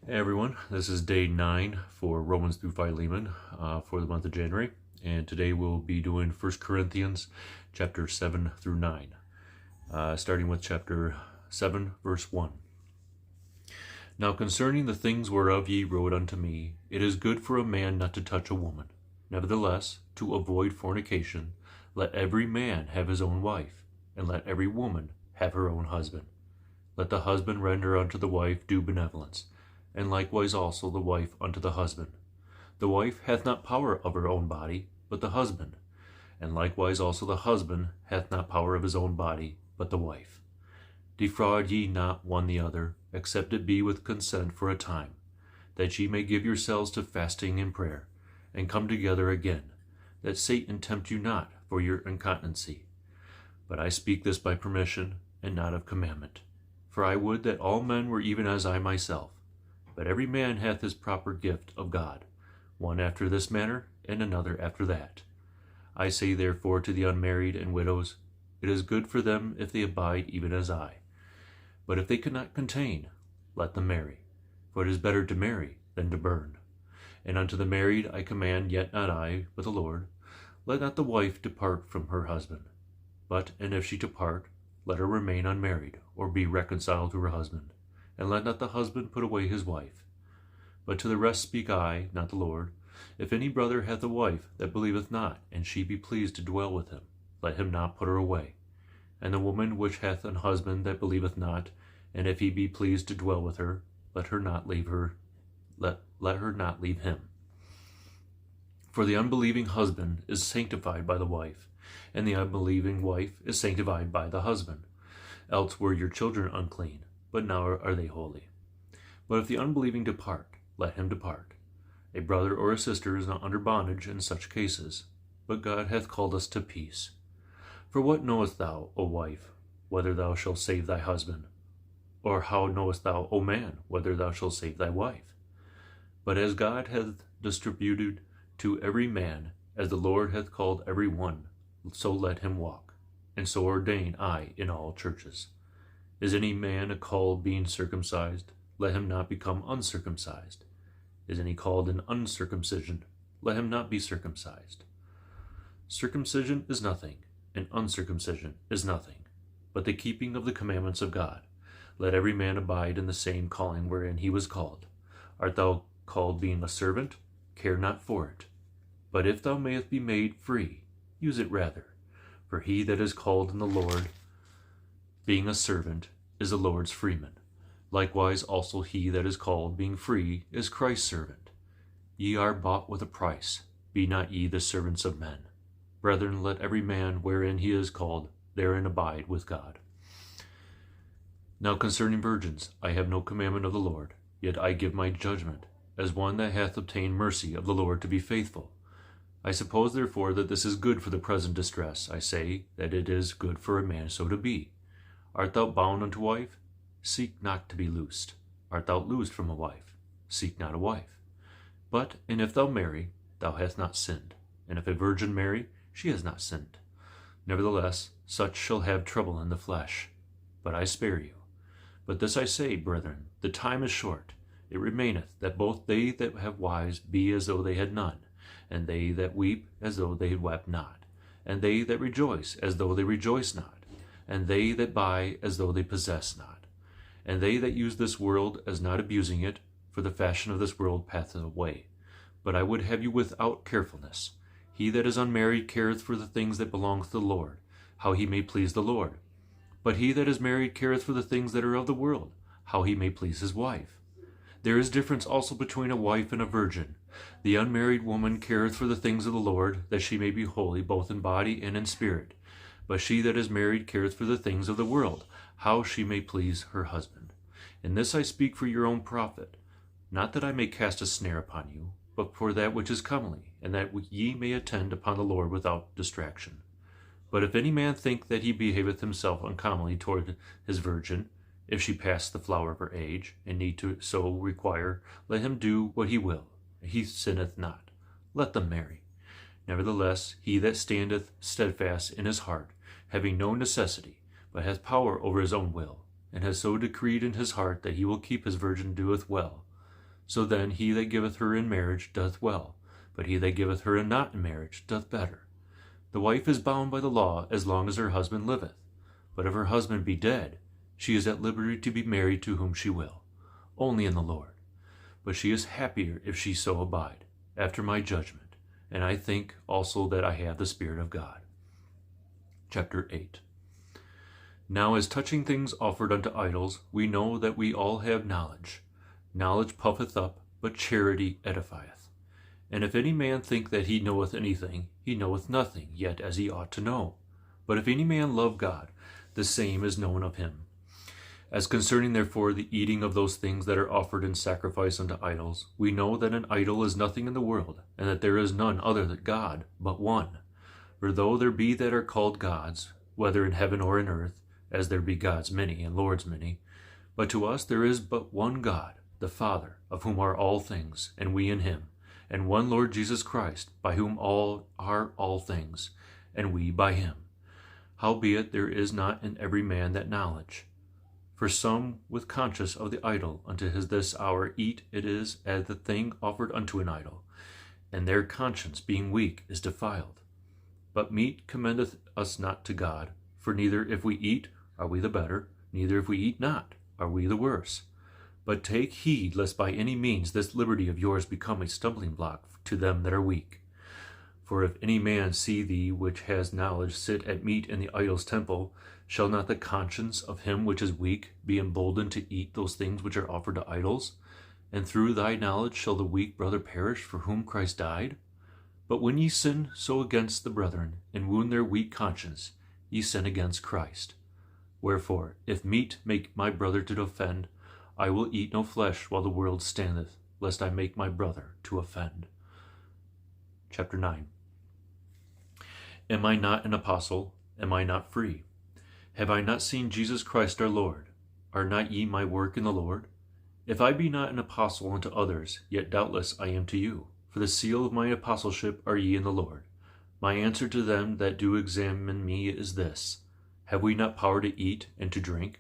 Hey everyone, this is day 9 for Romans through Philemon for the month of January, and today we'll be doing 1 Corinthians chapter 7 through 9, starting with chapter 7 verse 1. Now concerning the things whereof ye wrote unto me, it is good for a man not to touch a woman. Nevertheless, to avoid fornication, let every man have his own wife, and let every woman have her own husband. Let the husband render unto the wife due benevolence, and likewise also the wife unto the husband. The wife hath not power of her own body, but the husband. And likewise also the husband hath not power of his own body, but the wife. Defraud ye not one the other, except it be with consent for a time, that ye may give yourselves to fasting and prayer, and come together again, that Satan tempt you not for your incontinency. But I speak this by permission, and not of commandment. For I would that all men were even as I myself. But every man hath his proper gift of God, one after this manner, and another after that. I say therefore to the unmarried and widows, it is good for them if they abide even as I. But if they cannot contain, let them marry. For it is better to marry than to burn. And unto the married I command, yet not I, but the Lord, let not the wife depart from her husband. But, and if she depart, let her remain unmarried, or be reconciled to her husband. And let not the husband put away his wife. But to the rest speak I, not the Lord. If any brother hath a wife that believeth not, and she be pleased to dwell with him, let him not put her away. And the woman which hath an husband that believeth not, and if he be pleased to dwell with her, let her not leave him. For the unbelieving husband is sanctified by the wife, and the unbelieving wife is sanctified by the husband. Else were your children unclean, but now are they holy. But if the unbelieving depart, let him depart. A brother or a sister is not under bondage in such cases, but God hath called us to peace. For what knowest thou, O wife, whether thou shalt save thy husband? Or how knowest thou, O man, whether thou shalt save thy wife? But as God hath distributed to every man, as the Lord hath called every one, so let him walk. And so ordain I in all churches. Is any man called being circumcised? Let him not become uncircumcised. Is any called in uncircumcision? Let him not be circumcised. Circumcision is nothing, and uncircumcision is nothing, but the keeping of the commandments of God. Let every man abide in the same calling wherein he was called. Art thou called being a servant? Care not for it. But if thou mayest be made free, use it rather. For he that is called in the Lord, being a servant, is the Lord's freeman. Likewise also he that is called, being free, is Christ's servant. Ye are bought with a price. Be not ye the servants of men. Brethren, let every man wherein he is called, therein abide with God. Now concerning virgins, I have no commandment of the Lord, yet I give my judgment, as one that hath obtained mercy of the Lord to be faithful. I suppose therefore that this is good for the present distress. I say that it is good for a man so to be. Art thou bound unto wife? Seek not to be loosed. Art thou loosed from a wife? Seek not a wife. But, and if thou marry, thou hast not sinned. And if a virgin marry, she has not sinned. Nevertheless, such shall have trouble in the flesh. But I spare you. But this I say, brethren, the time is short. It remaineth that both they that have wives be as though they had none, and they that weep as though they had wept not, and they that rejoice as though they rejoice not, and they that buy as though they possess not, and they that use this world as not abusing it, for the fashion of this world passeth away. But I would have you without carefulness. He that is unmarried careth for the things that belong to the Lord, how he may please the Lord. But he that is married careth for the things that are of the world, how he may please his wife. There is difference also between a wife and a virgin. The unmarried woman careth for the things of the Lord, that she may be holy both in body and in spirit. But she that is married careth for the things of the world, how she may please her husband. In this I speak for your own profit, not that I may cast a snare upon you, but for that which is comely, and that ye may attend upon the Lord without distraction. But if any man think that he behaveth himself uncommonly toward his virgin, if she pass the flower of her age, and need to so require, let him do what he will. He sinneth not. Let them marry. Nevertheless, he that standeth steadfast in his heart, having no necessity, but hath power over his own will, and has so decreed in his heart that he will keep his virgin, doeth well. So then he that giveth her in marriage doth well, but he that giveth her not in marriage doth better. The wife is bound by the law as long as her husband liveth. But if her husband be dead, she is at liberty to be married to whom she will, only in the Lord. But she is happier if she so abide, after my judgment. And I think also that I have the Spirit of God. Chapter 8. Now as touching things offered unto idols, we know that we all have knowledge. Knowledge puffeth up, but charity edifieth. And if any man think that he knoweth anything, he knoweth nothing, yet as he ought to know. But if any man love God, the same is known of him. As concerning therefore the eating of those things that are offered in sacrifice unto idols, we know that an idol is nothing in the world, and that there is none other than God, but one. For though there be that are called gods, whether in heaven or in earth, as there be gods many and lords many, but to us there is but one God, the Father, of whom are all things, and we in him, and one Lord Jesus Christ, by whom all are all things, and we by him. Howbeit there is not in every man that knowledge. For some, with conscience of the idol, unto this hour eat it is as the thing offered unto an idol, and their conscience, being weak, is defiled. But meat commendeth us not to God, for neither if we eat are we the better, neither if we eat not are we the worse. But take heed lest by any means this liberty of yours become a stumbling block to them that are weak. For if any man see thee which has knowledge sit at meat in the idol's temple, shall not the conscience of him which is weak be emboldened to eat those things which are offered to idols? And through thy knowledge shall the weak brother perish for whom Christ died? But when ye sin so against the brethren, and wound their weak conscience, ye sin against Christ. Wherefore, if meat make my brother to offend, I will eat no flesh while the world standeth, lest I make my brother to offend. Chapter 9. Am I not an apostle? Am I not free? Have I not seen Jesus Christ our Lord? Are not ye my work in the Lord? If I be not an apostle unto others, yet doubtless I am to you. For the seal of my apostleship are ye in the Lord. My answer to them that do examine me is this: Have we not power to eat and to drink?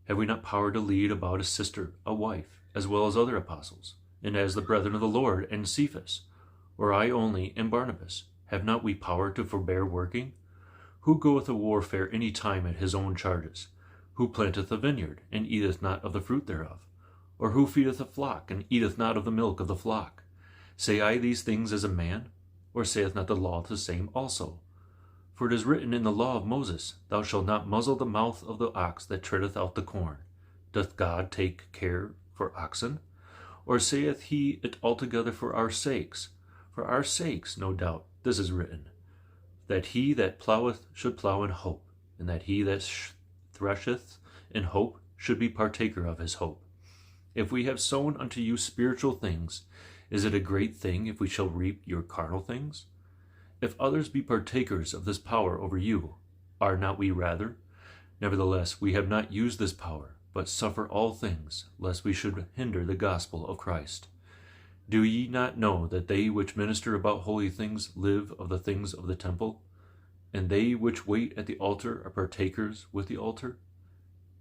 Have we not power to lead about a sister, a wife, as well as other apostles, and as the brethren of the Lord, and Cephas? Or I only, and Barnabas? Have not we power to forbear working? Who goeth a warfare any time at his own charges? Who planteth a vineyard, and eateth not of the fruit thereof? Or who feedeth a flock, and eateth not of the milk of the flock? Say I these things as a man? Or saith not the law the same also? For it is written in the law of Moses, Thou shalt not muzzle the mouth of the ox that treadeth out the corn. Doth God take care for oxen? Or saith he it altogether for our sakes? For our sakes, no doubt, this is written, that he that ploweth should plow in hope, and that he that thresheth in hope should be partaker of his hope. If we have sown unto you spiritual things, is it a great thing if we shall reap your carnal things? If others be partakers of this power over you, are not we rather? Nevertheless, we have not used this power, but suffer all things, lest we should hinder the gospel of Christ. Do ye not know that they which minister about holy things live of the things of the temple? And they which wait at the altar are partakers with the altar?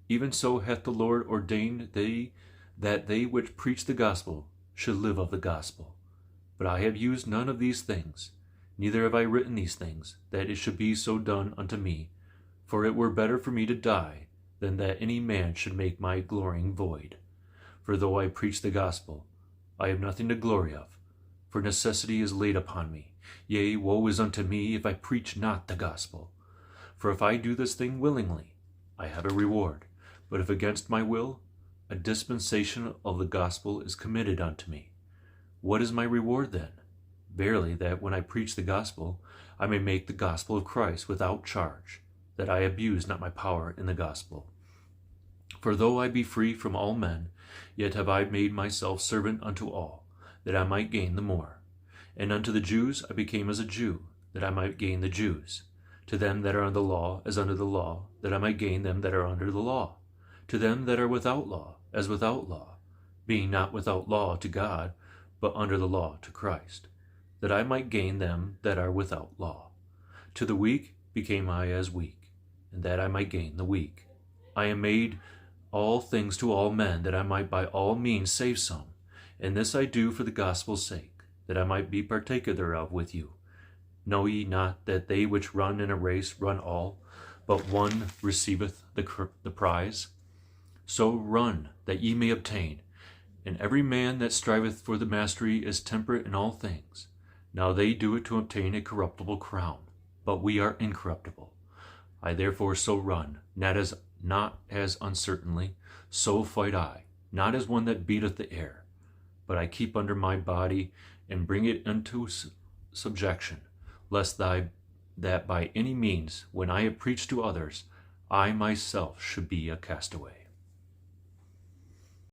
Even so hath the Lord ordained that they which preach the gospel should live of the gospel. But I have used none of these things, neither have I written these things, that it should be so done unto me. For it were better for me to die, than that any man should make my glorying void. For though I preach the gospel, I have nothing to glory of, for necessity is laid upon me. Yea, woe is unto me if I preach not the gospel. For if I do this thing willingly, I have a reward. But if against my will, a dispensation of the gospel is committed unto me. What is my reward then? Verily, that when I preach the gospel, I may make the gospel of Christ without charge, that I abuse not my power in the gospel. For though I be free from all men, yet have I made myself servant unto all, that I might gain the more. And unto the Jews I became as a Jew, that I might gain the Jews. To them that are under the law, as under the law, that I might gain them that are under the law. To them that are without law, as without law, being not without law to God, but under the law to Christ, that I might gain them that are without law. To the weak became I as weak, and that I might gain the weak. I am made all things to all men, that I might by all means save some. And this I do for the gospel's sake, that I might be partaker thereof with you. Know ye not that they which run in a race run all, but one receiveth the prize? So run, that ye may obtain. And every man that striveth for the mastery is temperate in all things. Now they do it to obtain a corruptible crown, but we are incorruptible. I therefore so run, not as uncertainly, so fight I, not as one that beateth the air, but I keep under my body and bring it unto subjection, lest that by any means, when I have preached to others, I myself should be a castaway.